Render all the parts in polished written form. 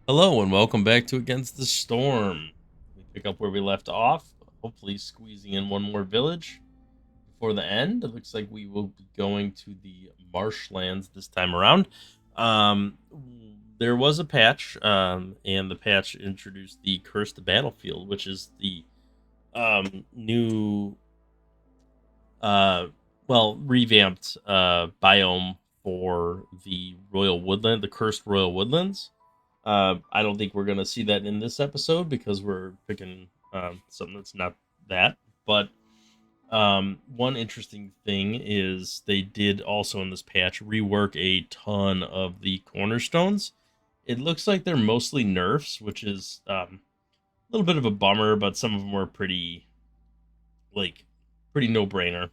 Hello and welcome back to Against the Storm. We pick up where we left off, hopefully squeezing in one more village before the end. It looks like we will be going to the marshlands this time around. Um, there was a patch, and the patch introduced the Cursed Battlefield, which is the new, uh, revamped biome for the Royal Woodland, the Cursed Royal Woodlands. I don't think we're gonna see that in this episode because we're picking something that's not that. But one interesting thing is they did also in this patch rework a ton of the cornerstones. It looks like they're mostly nerfs, which is a little bit of a bummer, but some of them were like pretty no brainer.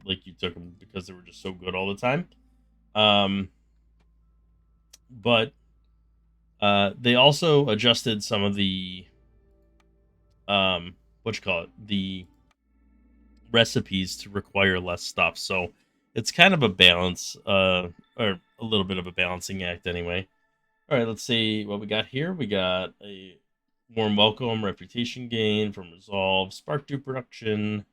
Like you took them because they were just so good all the time. Um, but they also adjusted some of the what you call it, the recipes to require less stuff. So it's kind of a balance, or a little bit of a balancing act anyway. All right, let's see what we got here. We got a warm welcome, reputation gain from resolve, spark dew production,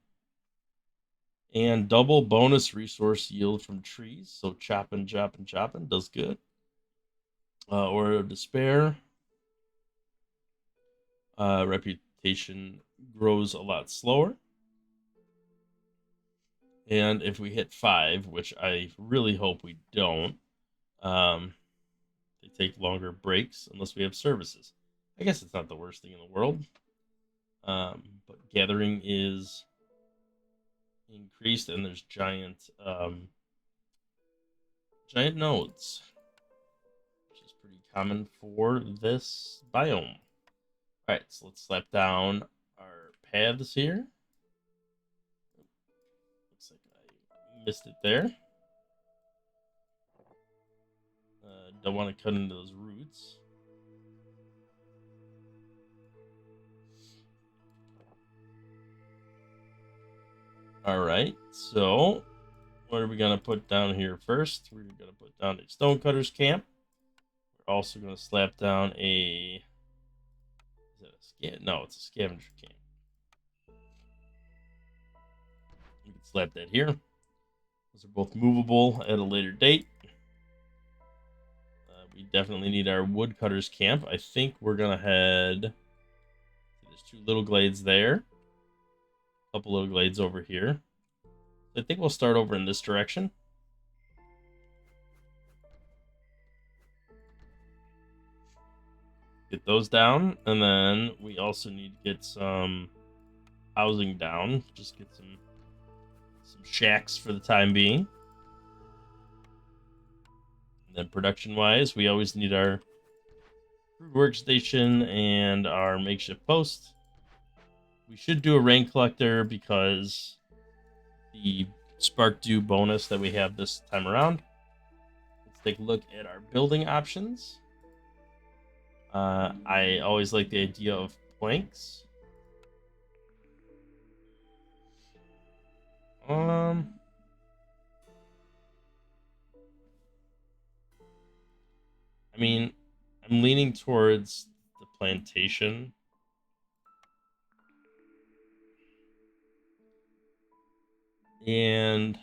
and double bonus resource yield from trees. So chopping, chopping, chopping does good. Aura of despair. Reputation grows a lot slower. And if we hit 5, which I really hope we don't, um, they take longer breaks unless we have services. I guess it's not the worst thing in the world. But gathering is increased, and there's giant nodes, which is pretty common for this biome. All right, so let's slap down our paths here. Looks like I missed it there. Don't want to cut into those roots. All right, so what are we going to put down here first? We're going to put down a stonecutter's camp. We're also going to slap down a... Is that a No, it's a scavenger camp. We can slap that here. Those are both movable at a later date. We definitely need our woodcutter's camp. I think we're going to head... There's 2 little glades there. A couple little glades over here. I think we'll start over in this direction. Get those down, and then we also need to get some housing down. Just get some shacks for the time being. And then production-wise, we always need our food workstation and our makeshift post. We should do a rain collector because the spark dew bonus that we have this time around. Let's take a look at our building options. I always like the idea of planks. I mean, I'm leaning towards the plantation. And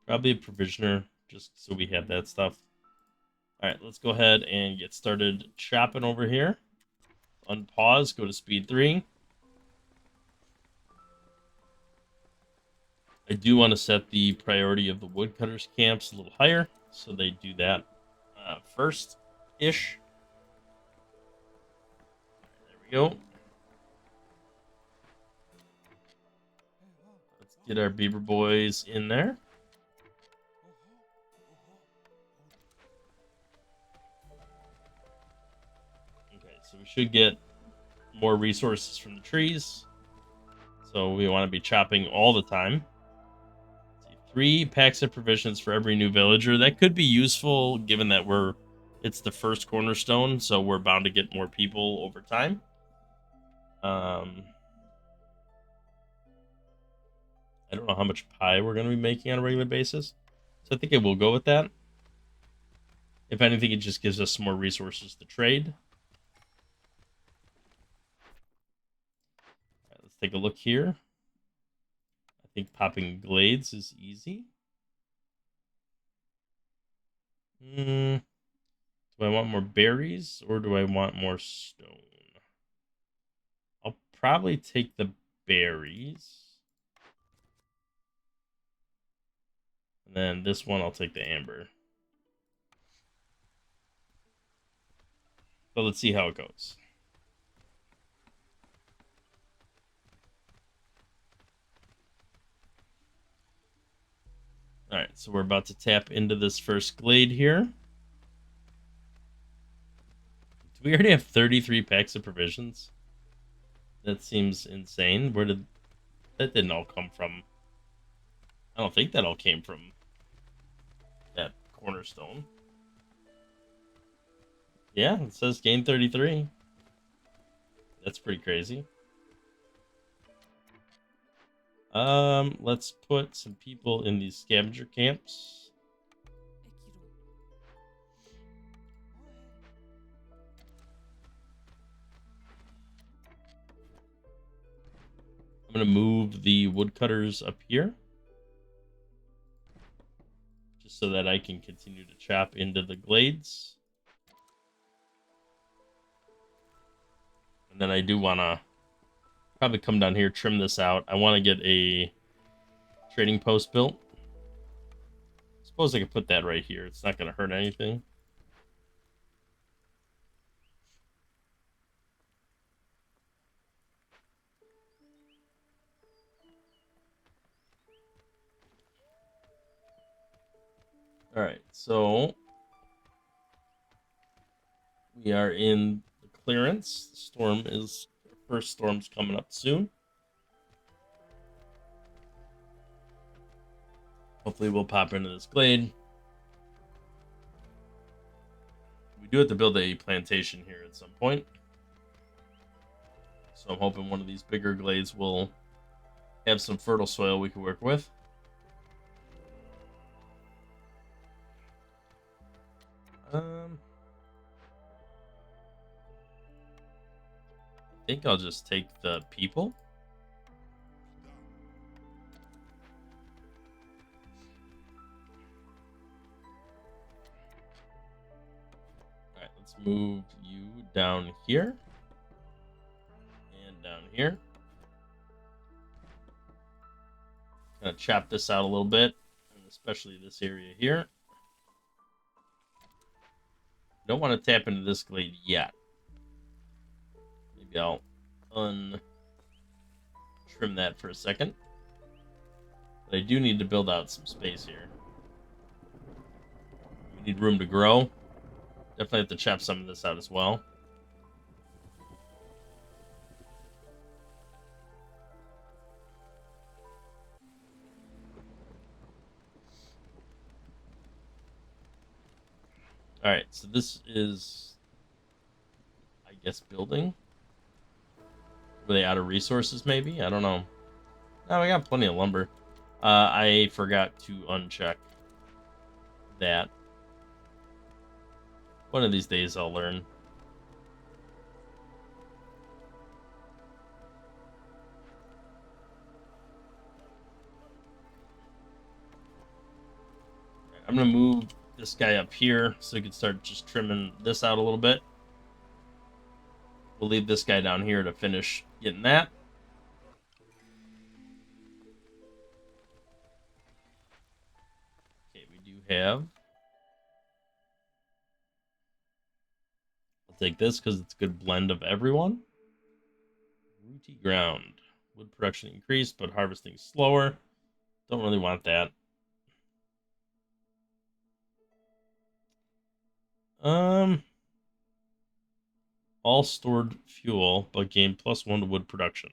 probably a provisioner, just so we have that stuff. All right, let's go ahead and get started chopping over here. Unpause, go to speed 3. I do want to set the priority of the woodcutters camps a little higher, so they do that first-ish. There we go. Let's get our beaver boys in there. Okay, so we should get more resources from the trees. So we want to be chopping all the time. 3 packs of provisions for every new villager. That could be useful given that it's the first cornerstone, so we're bound to get more people over time. I don't know how much pie we're going to be making on a regular basis, so I think I will go with that. If anything, it just gives us some more resources to trade. Right, let's take a look here. I think popping glades is easy. Do I want more berries or do I want more stone? I'll probably take the berries. And then this one, I'll take the amber. So let's see how it goes. All right, so we're about to tap into this first glade here. Do we already have 33 packs of provisions? That seems insane. Where did that didn't all come from? I don't think that all came from that cornerstone. Yeah, it says gain 33. That's pretty crazy. Let's put some people in these scavenger camps. I'm gonna move the woodcutters up here, just so that I can continue to chop into the glades. And then I do want to probably come down here, trim this out. I want to get a trading post built. Suppose I could put that right here. It's not going to hurt anything. All right, so we are in the clearance. The storm is first storm's coming up soon. Hopefully, we'll pop into this glade. We do have to build a plantation here at some point, so I'm hoping one of these bigger glades will have some fertile soil we can work with. I think I'll just take the people. All right, let's move you down here and down here. Kind of chop this out a little bit, and especially this area here. Don't want to tap into this glade yet. Maybe I'll trim that for a second. But I do need to build out some space here. We need room to grow. Definitely have to chop some of this out as well. All right, so this is, I guess, building. Were they out of resources, maybe? I don't know. No, we got plenty of lumber. I forgot to uncheck that. One of these days I'll learn. I'm going to move this guy up here so we can start just trimming this out a little bit. We'll leave this guy down here to finish getting that. Okay, we do have... I'll take this because it's a good blend of everyone. Rooty ground. Wood production increased, but harvesting slower. Don't really want that. All stored fuel, but gain +1 to wood production.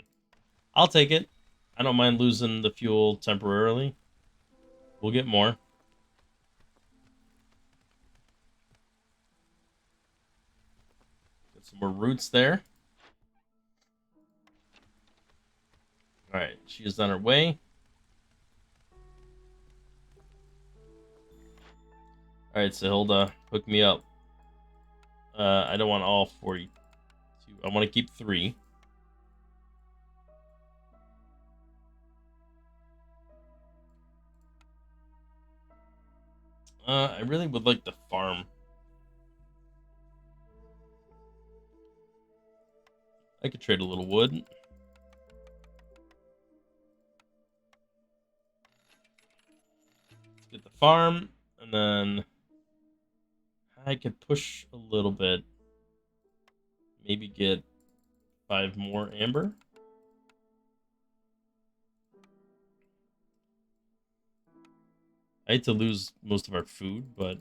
I'll take it. I don't mind losing the fuel temporarily. We'll get more. Get some more roots there. All right, she is on her way. All Alright, so Hilda, hook me up. I don't want all 42. I want to keep 3. I really would like the farm. I could trade a little wood. Let's get the farm, and then I could push a little bit. Maybe get 5 more amber. I hate to lose most of our food, but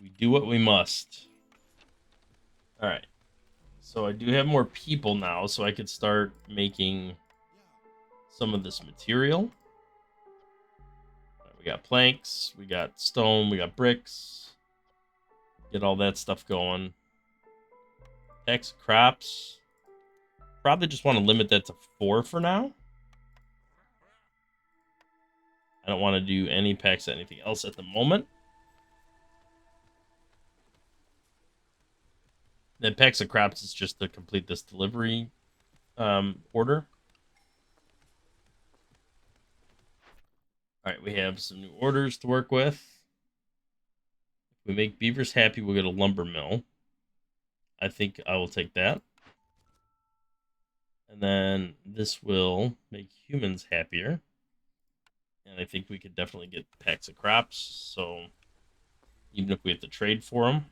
we do what we must. Alright. So I do have more people now, so I could start making some of this material. We got planks, we got stone, we got bricks. Get all that stuff going. X crops. Probably just want to limit that to 4 for now. I don't want to do any packs or anything else at the moment. Then packs of crops is just to complete this delivery order. All right, we have some new orders to work with. If we make beavers happy, we'll get a lumber mill. I think I will take that. And then this will make humans happier. And I think we could definitely get packs of crops. So even if we have to trade for them.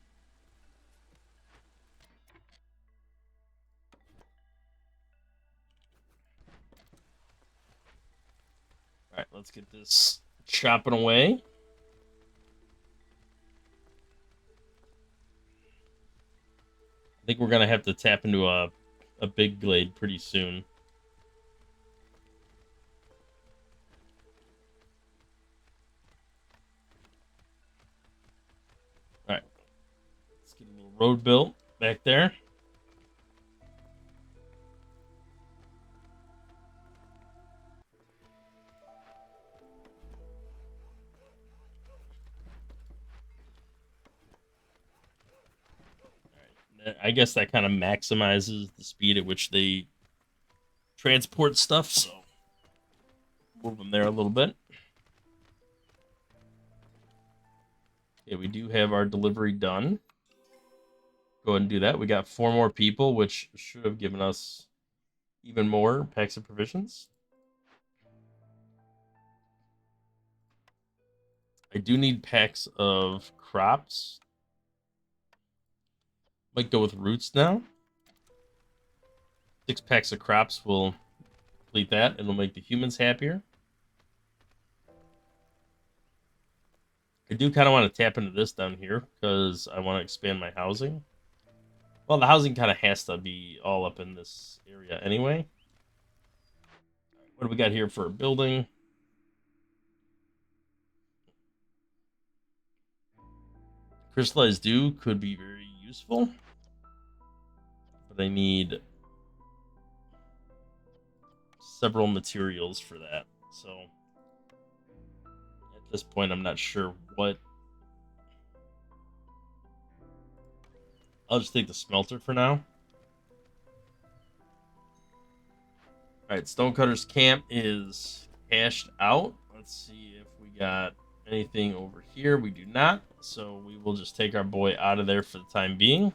All right, let's get this chopping away. I think we're going to have to tap into a big glade pretty soon. All right, let's get a little road built back there. I guess that kind of maximizes the speed at which they transport stuff, so move them there a little bit. Okay, we do have our delivery done. Go ahead and do that. We got 4 more people, which should have given us even more packs of provisions. I do need packs of crops. Might go with roots now. 6 packs of crops will complete that. It'll make the humans happier. I do kind of want to tap into this down here because I want to expand my housing. Well, the housing kind of has to be all up in this area anyway. What do we got here for a building? Crystallized dew could be very useful, but I need several materials for that. So at this point, I'm not sure what. I'll just take the smelter for now. All right, Stonecutter's camp is cashed out. Let's see if we got anything over here. We do not, so we will just take our boy out of there for the time being.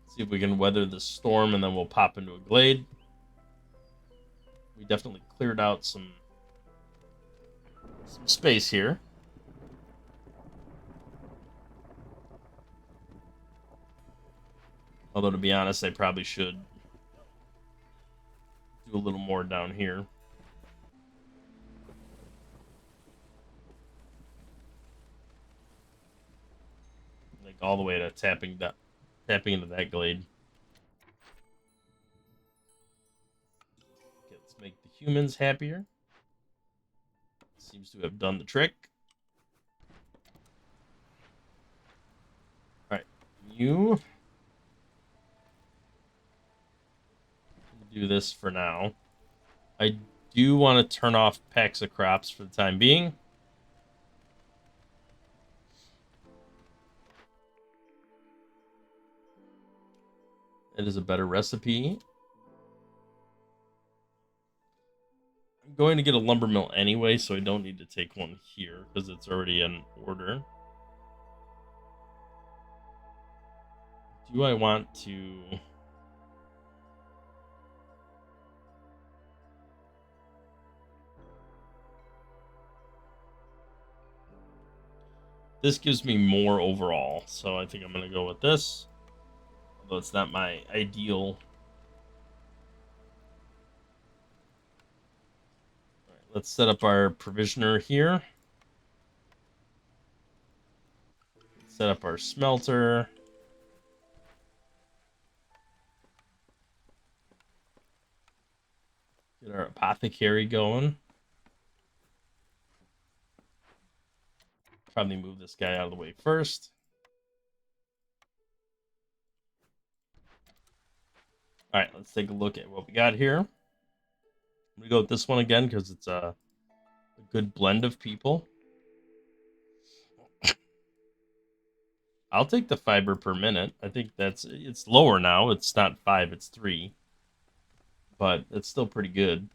See if we can weather the storm, and then we'll pop into a glade. We definitely cleared out some space here. Although, to be honest, I probably should do a little more down here. Like all the way to tapping into that glade. Okay, let's make the humans happier. Seems to have done the trick. All right, you do this for now. I do want to turn off packs of crops for the time being. It is a better recipe. I'm going to get a lumber mill anyway, so I don't need to take one here because it's already in order. Do I want to... This gives me more overall, so I think I'm going to go with this. Although it's not my ideal. All right, let's set up our provisioner here. Set up our smelter. Get our apothecary going. Probably move this guy out of the way first. All right, let's take a look at what we got here. I'm gonna go with this one again because it's a good blend of people. I'll take the fiber per minute. I think it's lower now. It's not 5, it's 3. But it's still pretty good.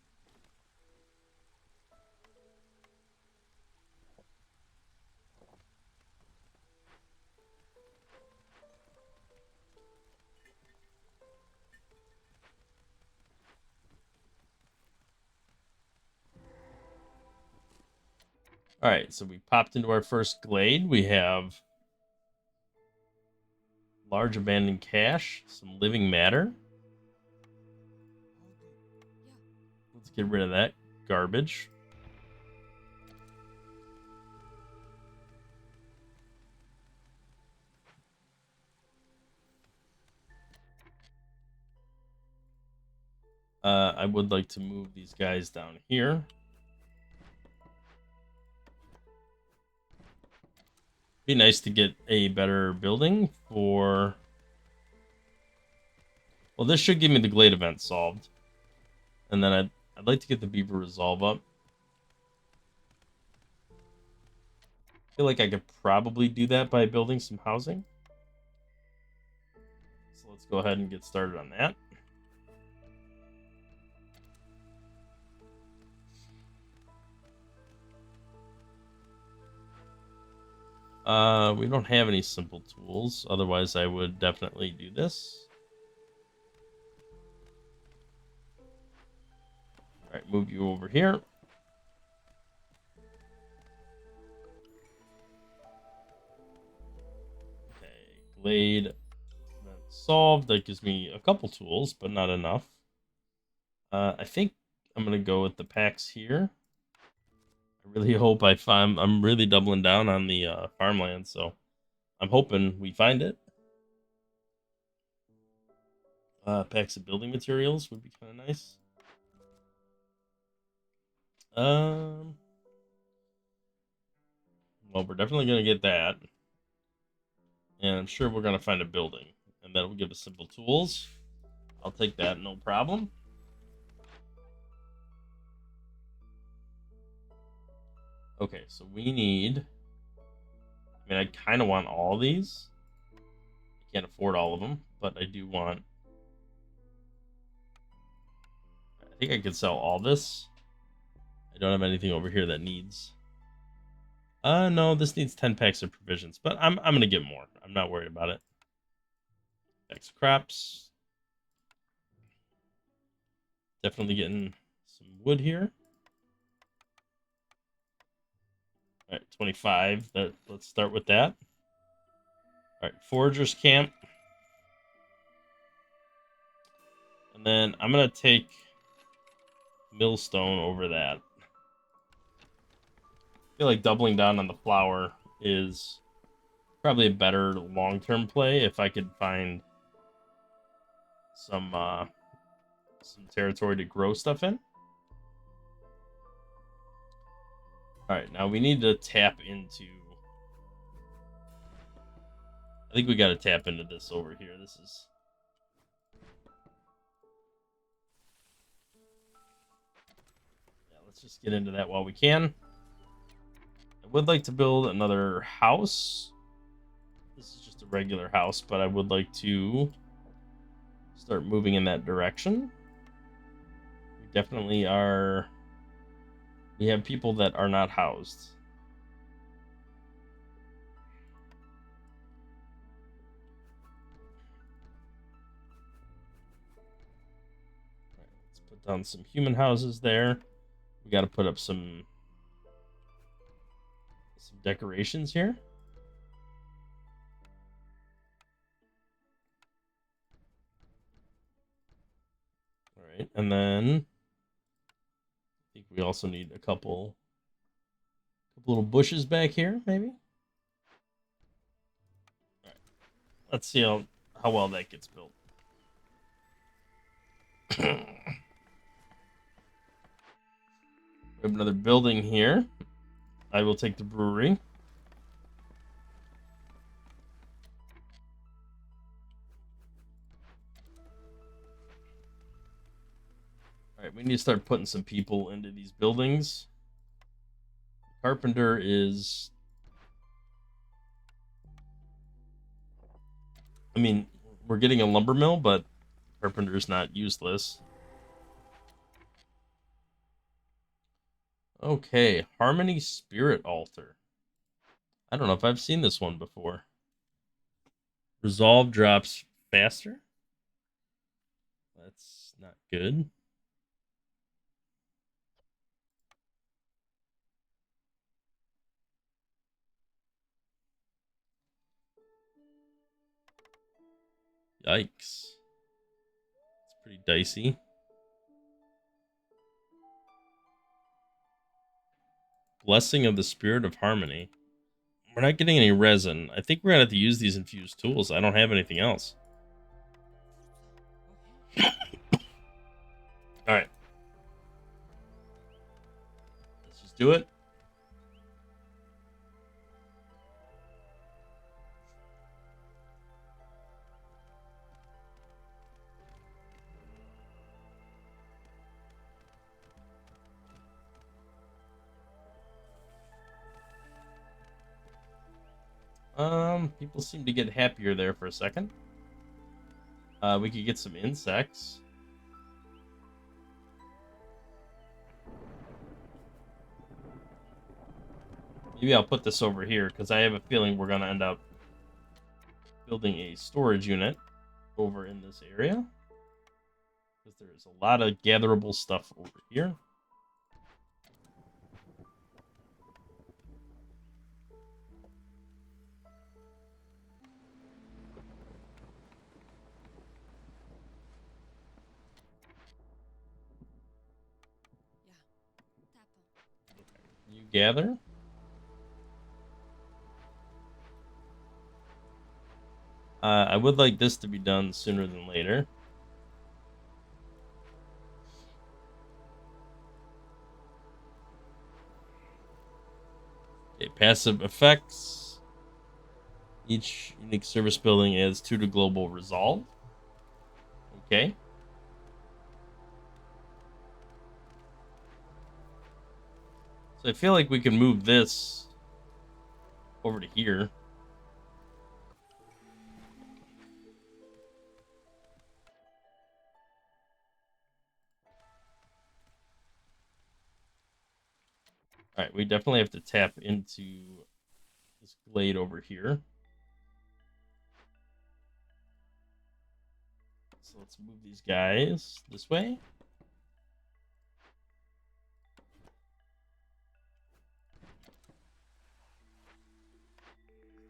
All right, so we popped into our first glade. We have large abandoned cache, some living matter. Let's get rid of that garbage. I would like to move these guys down here. Be nice to get a better building for... Well, this should give me the glade event solved. And then I'd like to get the beaver resolve up. I feel like I could probably do that by building some housing. So let's go ahead and get started on that. We don't have any simple tools. Otherwise, I would definitely do this. All right, move you over here. Okay, glade solved. That gives me a couple tools, but not enough. I think I'm gonna go with the packs here. I really hope I find. I'm really doubling down on the farmland, so I'm hoping we find it. Packs of building materials would be kind of nice. Well, we're definitely gonna get that, and I'm sure we're gonna find a building, and that will give us simple tools. I'll take that, no problem. Okay, so we need... I mean, I kind of want all of these. I can't afford all of them, but I do want... I think I could sell all this. I don't have anything over here that needs... no, this needs 10 packs of provisions, but I'm gonna get more. I'm not worried about it. Packs of crops. Definitely getting some wood here. All right, 25. Let's start with that. All right, foragers camp. And then I'm gonna take millstone over that. I feel like doubling down on the flour is probably a better long-term play if I could find some territory to grow stuff in. All right, now we need to tap into... I think we got to tap into this over here. This is... let's just get into that while we can. I would like to build another house. This is just a regular house, but I would like to start moving in that direction. We definitely are. We have people that are not housed. All right, let's put down some human houses there. We got to put up some decorations here. All right, and then I think we also need a couple little bushes back here, maybe. All right, let's see how well that gets built. We have another building here. I will take the brewery. All right, we need to start putting some people into these buildings. Carpenter is... I mean, we're getting a lumber mill, but carpenter is not useless. Okay, Harmony Spirit Altar. I don't know if I've seen this one before. Resolve drops faster. That's not good. Yikes. It's pretty dicey. Blessing of the Spirit of Harmony. We're not getting any resin. I think we're going to have to use these infused tools. I don't have anything else. All right. Let's just do it. People seem to get happier there for a second. We could get some insects. Maybe I'll put this over here because I have a feeling we're going to end up building a storage unit over in this area. Because there's a lot of gatherable stuff over here. You gather. I would like this to be done sooner than later. Okay, passive effects. Each unique service building adds 2 to global resolve. Okay. So I feel like we can move this over to here. All right, we definitely have to tap into this glade over here. So let's move these guys this way.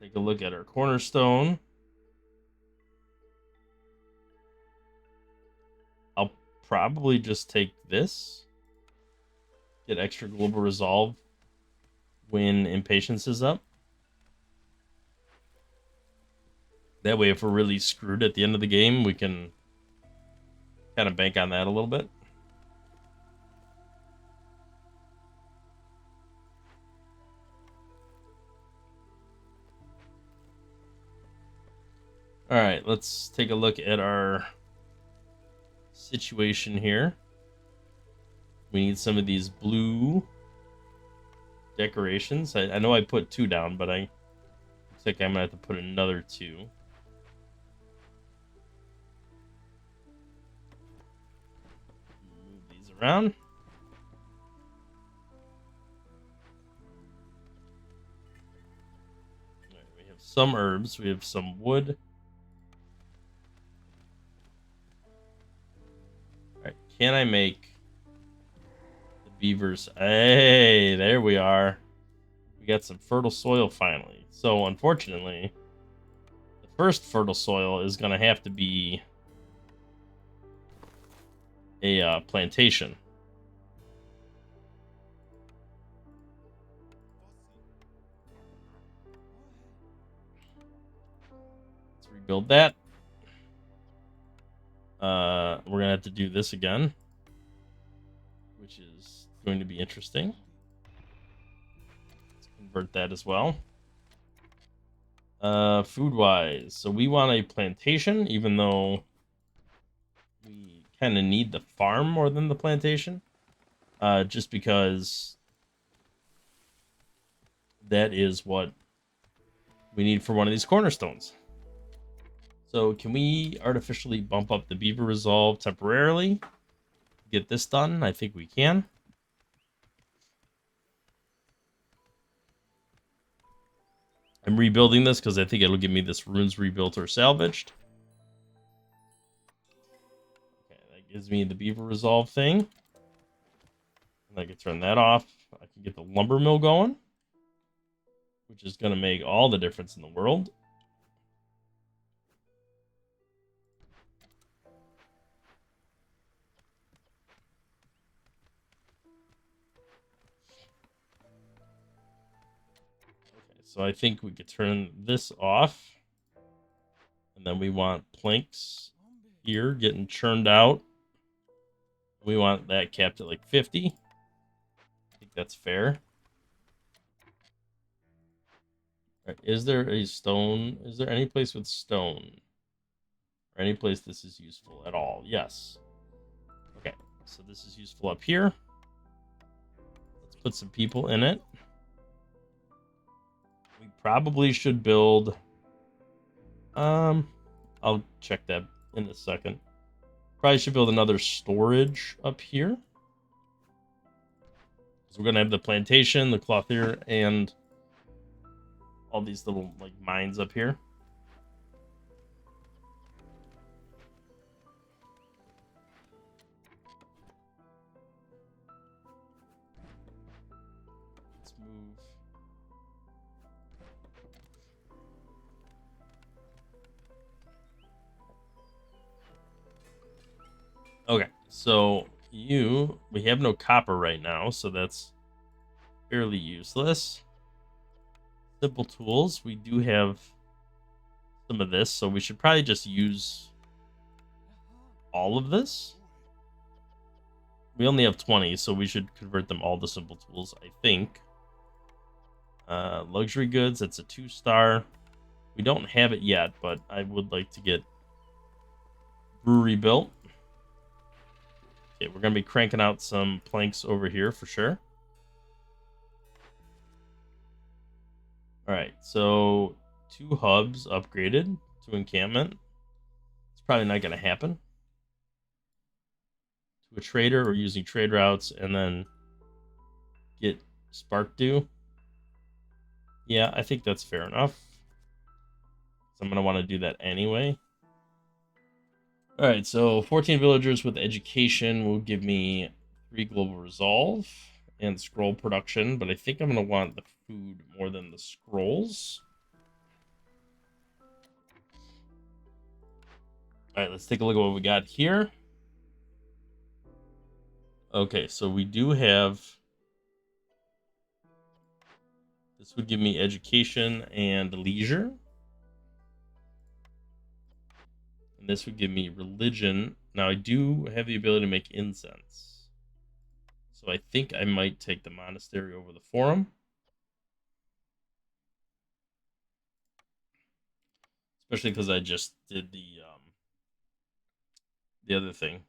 Take a look at our cornerstone. I'll probably just take this. Get extra global resolve when impatience is up. That way, if we're really screwed at the end of the game, we can kind of bank on that a little bit. All right, let's take a look at our situation here. We need some of these blue decorations. I know I put 2 down, but I looks like I'm gonna have to put another 2. Move these around. Right, we have some herbs. We have some wood. All right, can I make the beavers? Hey, there we are. We got some fertile soil finally. So unfortunately, the first fertile soil is gonna have to be a plantation. Let's rebuild that. We're gonna have to do this again, which is going to be interesting. Let's convert that as well. Food wise, so we want a plantation, even though we kind of need the farm more than the plantation. Just because that is what we need for one of these cornerstones. So can we artificially bump up the beaver resolve temporarily? Get this done? I think we can. I'm rebuilding this because I think it'll give me this runes rebuilt or salvaged. Okay, that gives me the beaver resolve thing. And I can turn that off. I can get the lumber mill going, which is going to make all the difference in the world. Okay, so I think we could turn this off. And then we want planks here getting churned out. We want that capped at like 50. I think that's fair. All right, is there a stone? Is there any place with stone? Or any place this is useful at all? Yes. Okay, so this is useful up here. Let's put some people in it. We probably should build... I'll check that in a second. Probably should build another storage up here. So we're gonna have the plantation, the clothier, and all these little like mines up here. Let's move. Okay, so we have no copper right now, so that's fairly useless. Simple tools, we do have some of this, so we should probably just use all of this. We only have 20, so we should convert them all to simple tools, I think. Luxury goods, that's a 2-star. We don't have it yet, but I would like to get brewery built. Okay, we're going to be cranking out some planks over here for sure. All right, so 2 hubs upgraded to encampment. It's probably not going to happen. To a trader or using trade routes and then get spark dew. Yeah, I think that's fair enough. So I'm going to want to do that anyway. All right, so 14 villagers with education will give me 3 global resolve and scroll production, but I think I'm going to want the food more than the scrolls. All right, let's take a look at what we got here. Okay, so we do have... This would give me education and leisure. And this would give me religion. Now, I do have the ability to make incense. So I think I might take the monastery over the forum. Especially because I just did the other thing.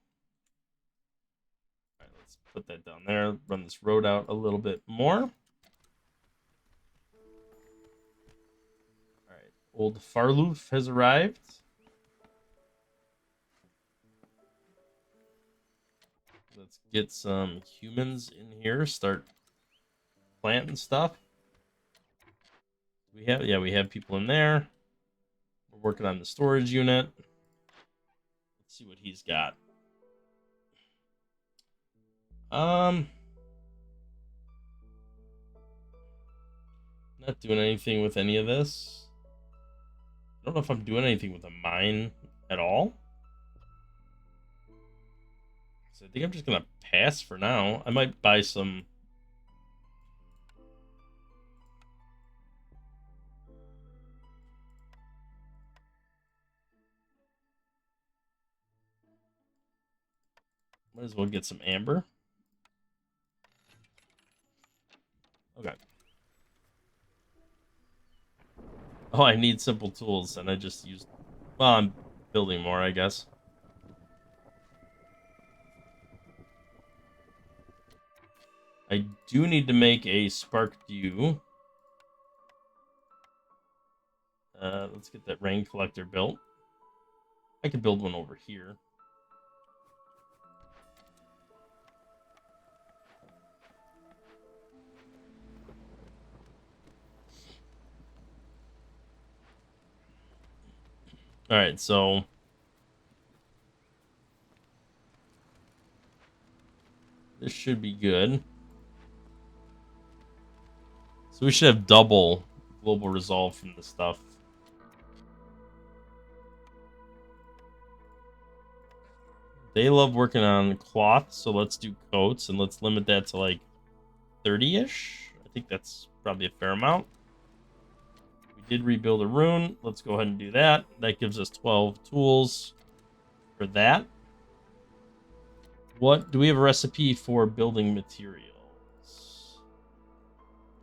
All right, let's Put that down there. Run this road out a little bit more. All right. Old Farloof has arrived. Let's get some humans in here. Start planting stuff. We have people in there. We're working on the storage unit. Let's see what he's got. Not doing anything with any of this. I don't know if I'm doing anything with a mine at all. So I think I'm just gonna pass for now. I might buy some. Might as well get some amber. Okay. Oh, I need simple tools, and I just used. Well, I'm building more, I guess. I do need to make a spark dew. Let's get that rain collector built. I could build one over here. All right, so this should be good. So we should have double global resolve from this stuff. They love working on cloth, so let's do coats and let's limit that to like 30-ish. I think that's probably a fair amount. We did rebuild a rune. Let's go ahead and do that. That gives us 12 tools for that. What do we have a recipe for building materials?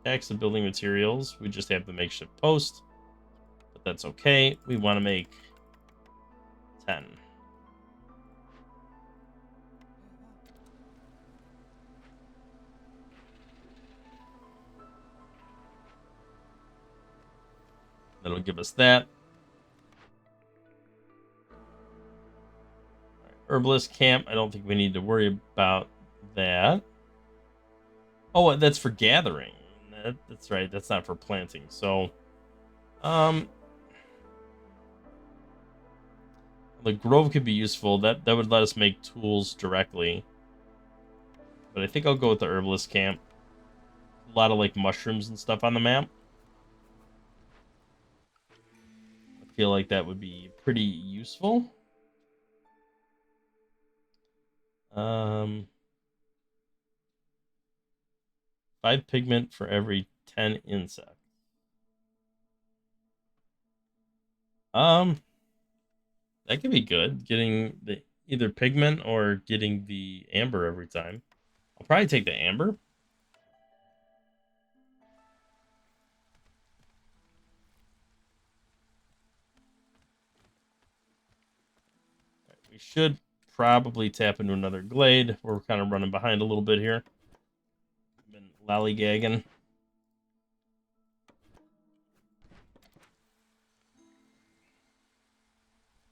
Tax of building materials. We just have the makeshift post, but that's okay. We want to make 10. That'll give us that. Right, herbalist camp. I don't think we need to worry about that. Oh, that's for gathering. That's right. That's not for planting. So, the grove could be useful. That would let us make tools directly. But I think I'll go with the herbalist camp. A lot of like mushrooms and stuff on the map. I feel like that would be pretty useful. 5 pigment for every 10 insects. That could be good. Getting the either pigment or getting the amber every time. I'll probably take the amber. We should probably tap into another glade. We're kind of running behind a little bit here. Been lollygagging.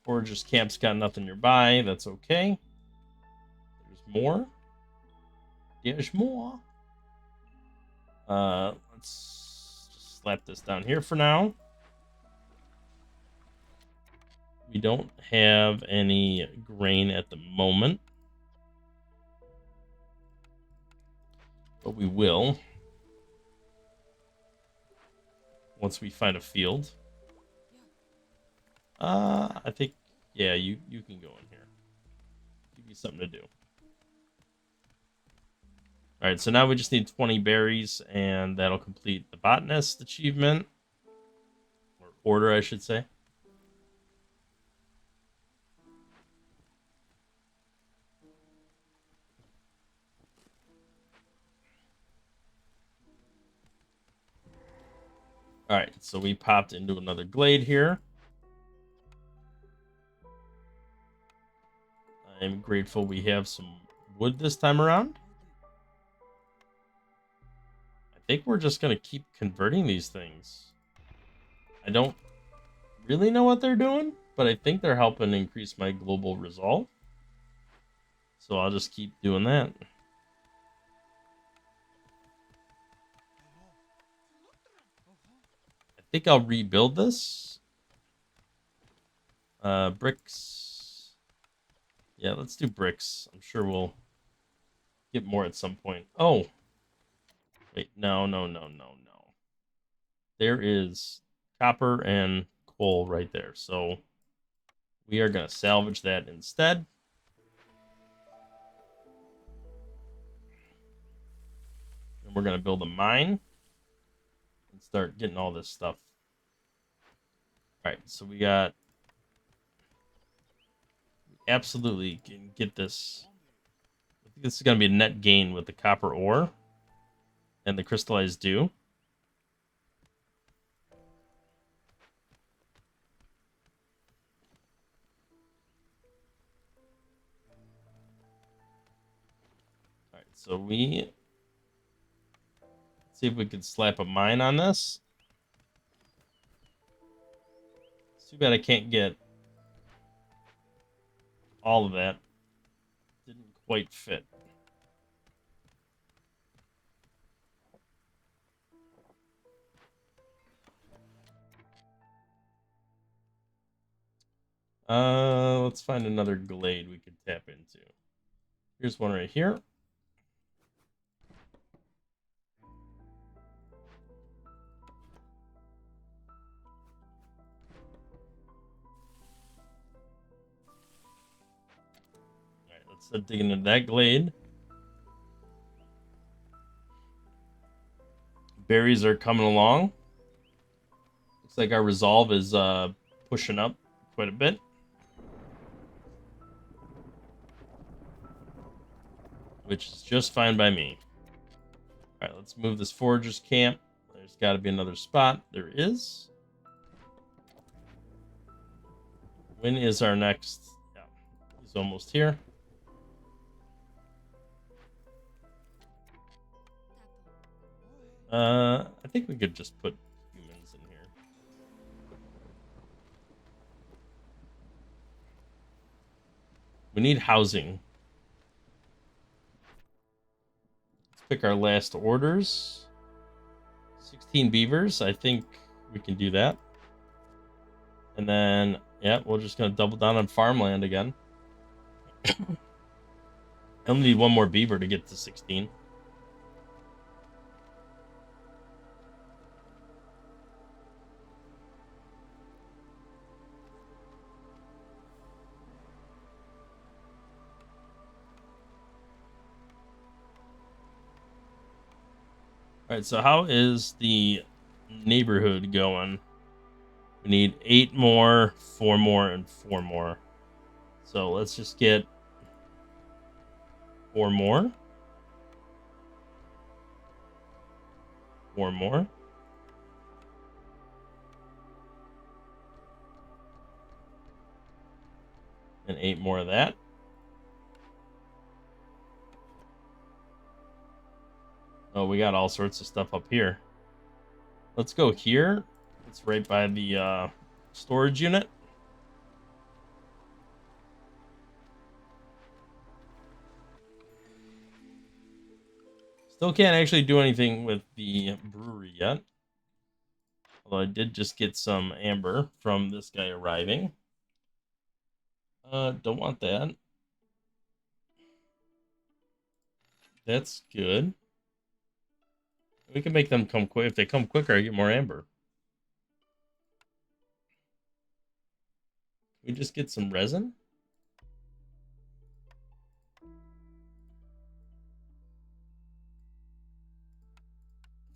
Or just camp's got nothing nearby. That's okay. There's more. There's more. Let's just slap this down here for now. We don't have any grain at the moment, but we will once we find a field. I think, yeah, you can go in here. Give you something to do. All right, so now we just need 20 berries, and that'll complete the botanist achievement. Or order, I should say. All right, so we popped into another glade here. I'm grateful we have some wood this time around. think we're just going to keep converting these things. I don't really know what they're doing, but I think they're helping increase my global resolve. So I'll just keep doing that. I think I'll rebuild this. Bricks. Yeah, let's do bricks. I'm sure we'll get more at some point. Oh, wait, no. There is copper and coal right there. So we are going to salvage that instead. And we're going to build a mine and start getting all this stuff. All right, so we got... absolutely can get this. I think this is going to be a net gain with the copper ore and the crystallized dew. All right, so let's see if we can slap a mine on this. It's too bad I can't get all of that. Didn't quite fit. Let's find another glade we could tap into. Here's one right here. All right, let's dig into that glade. Berries are coming along. Looks like our resolve is pushing up quite a bit. Which is just fine by me. All right, let's move this forager's camp. There's got to be another spot. There is. When is our next? Yeah, he's almost here. I think we could just put humans in here. We need housing. Let's pick our last orders. 16 beavers. I think we can do that. And then, yeah, we're just going to double down on farmland again. I only need one more beaver to get to 16. All right, so how is the neighborhood going? We need 8 more, 4 more, and 4 more. So let's just get 4 more. 4 more. And 8 more of that. Oh, we got all sorts of stuff up here. Let's go here. It's right by the storage unit. Still can't actually do anything with the brewery yet. Although I did just get some amber from this guy arriving. Don't want that. That's good. We can make them come quick. If they come quicker, I get more amber. We just get some resin. I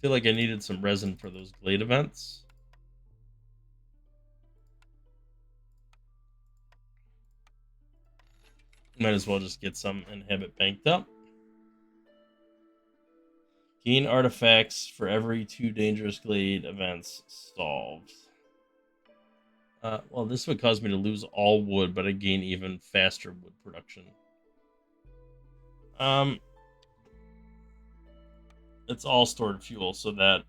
feel like I needed some resin for those glade events. Might as well just get some and have it banked up. Gain artifacts for every 2 dangerous glade events solved. Well, this would cause me to lose all wood, but I gain even faster wood production. It's all stored fuel, so that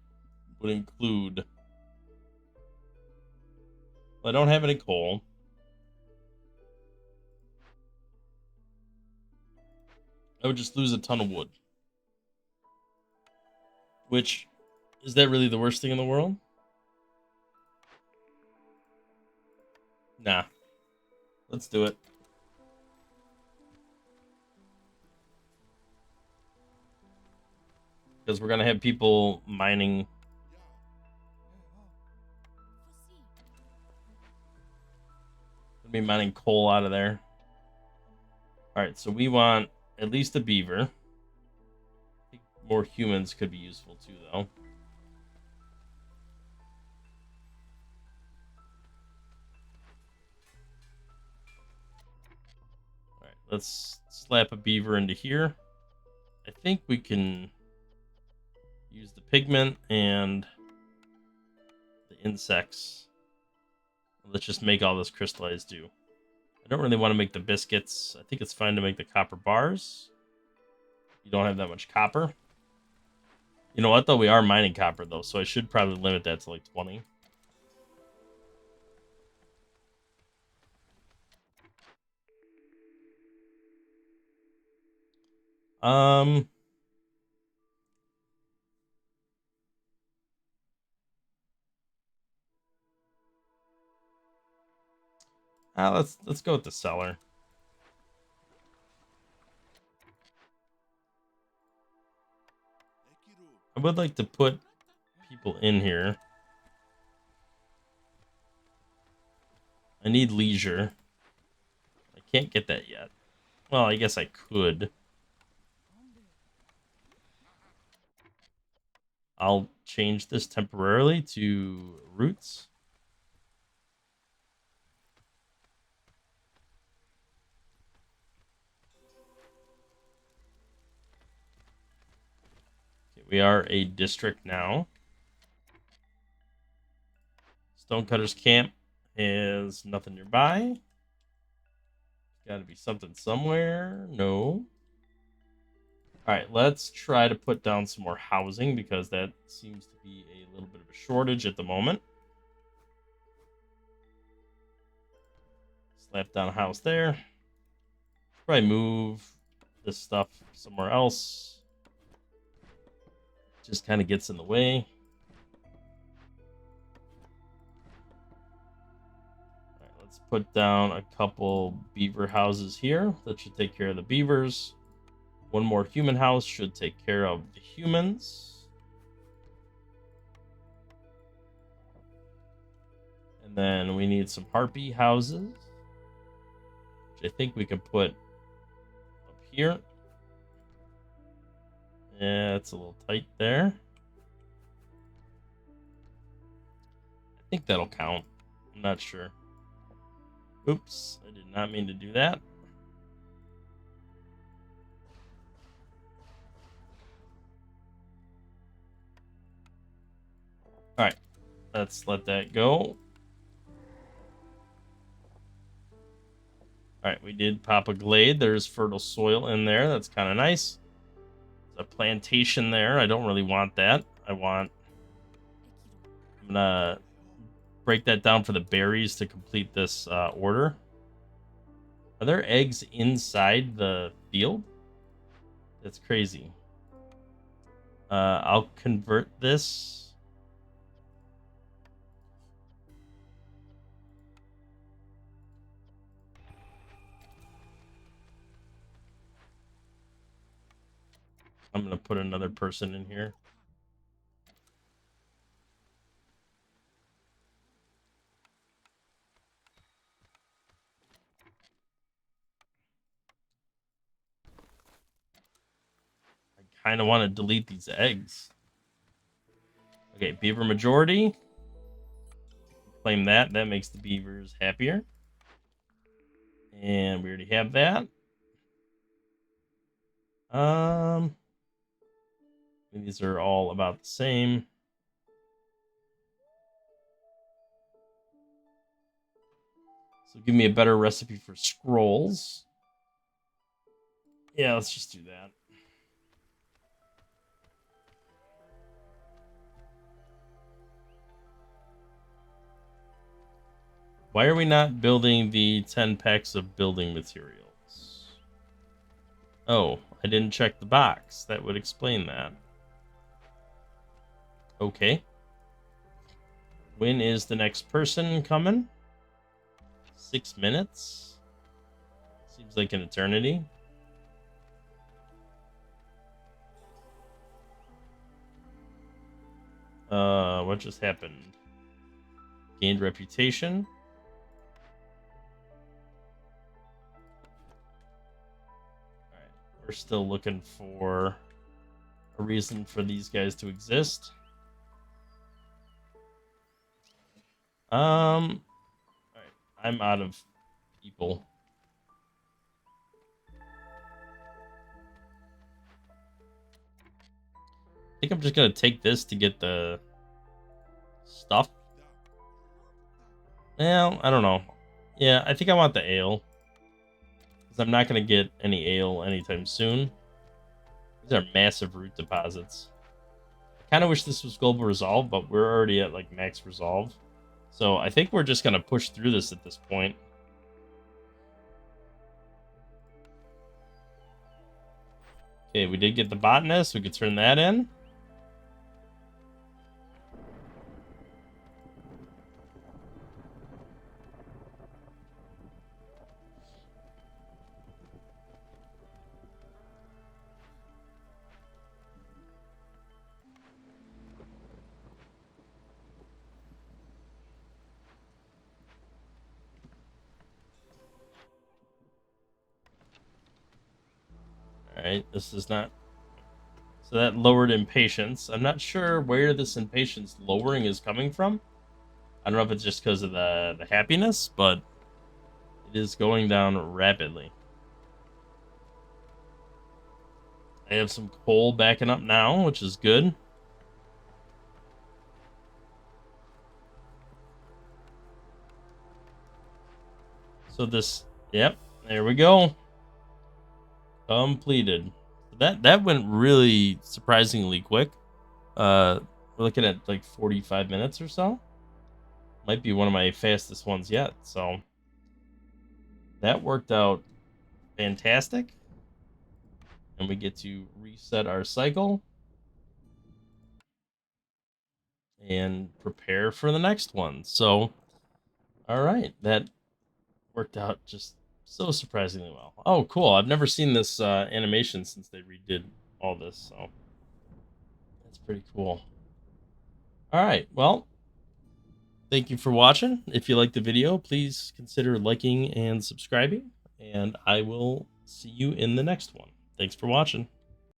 would include... I don't have any coal. I would just lose a ton of wood. Which, is that really the worst thing in the world? Nah. Let's do it. Because we're going to have people mining. Gonna be mining coal out of there. Alright, so we want at least a beaver. I think more humans could be useful too, though. Alright, let's slap a beaver into here. I think we can use the pigment and the insects. Let's just make all this crystallized do. I don't really want to make the biscuits. I think it's fine to make the copper bars. You don't have that much copper. You know what, though? We are mining copper, though, so I should probably limit that to like 20. Um... let's go with the cellar. I would like to put people in here. I need leisure. I can't get that yet. Well, I guess I could. I'll change this temporarily to roots. Okay, we are a district now. Stonecutter's camp has nothing nearby. Gotta be something somewhere. No. Alright, let's try to put down some more housing because that seems to be a little bit of a shortage at the moment. Slap down a house there. Probably move this stuff somewhere else. Just kind of gets in the way. Alright, let's put down a couple beaver houses here. That should take care of the beavers. One more human house should take care of the humans. And then we need some harpy houses, which I think we can put up here. Yeah, it's a little tight there. I think that'll count. I'm not sure. Oops, I did not mean to do that. Alright, let's let that go. Alright, we did pop a glade. There's fertile soil in there. That's kind of nice. There's a plantation there. I don't really want that. I'm gonna break that down for the berries to complete this order. Are there eggs inside the field? That's crazy. I'll convert this. I'm going to put another person in here. I kind of want to delete these eggs. Okay, beaver majority. Claim that. That makes the beavers happier. And we already have that. These are all about the same. So give me a better recipe for scrolls. Yeah, let's just do that. Why are we not building the 10 packs of building materials? Oh, I didn't check the box. That would explain that. Okay. When is the next person coming? 6 minutes? Seems like an eternity. What just happened? Gained reputation. Alright, we're still looking for a reason for these guys to exist. Alright, I'm out of people. I think I'm just gonna take this to get the stuff. Well, I don't know. Yeah, I think I want the ale. Because I'm not gonna get any ale anytime soon. These are massive root deposits. I kind of wish this was global resolve, but we're already at like max resolve. So I think we're just gonna push through this at this point. Okay, we did get the botanist. We could turn that in. All right, this is not. So that lowered impatience. I'm not sure where this impatience lowering is coming from. I don't know if it's just because of the happiness, but it is going down rapidly. I have some coal backing up now, which is good. So this, yep, there we go. Completed. That went really surprisingly quick. We're looking at like 45 minutes or so. Might be one of my fastest ones yet. So that worked out fantastic. And we get to reset our cycle and prepare for the next one. So, all right, that worked out just so surprisingly well. Oh, cool. I've never seen this animation since they redid all this. So that's pretty cool. All right. Well, thank you for watching. If you liked the video, please consider liking and subscribing. And I will see you in the next one. Thanks for watching.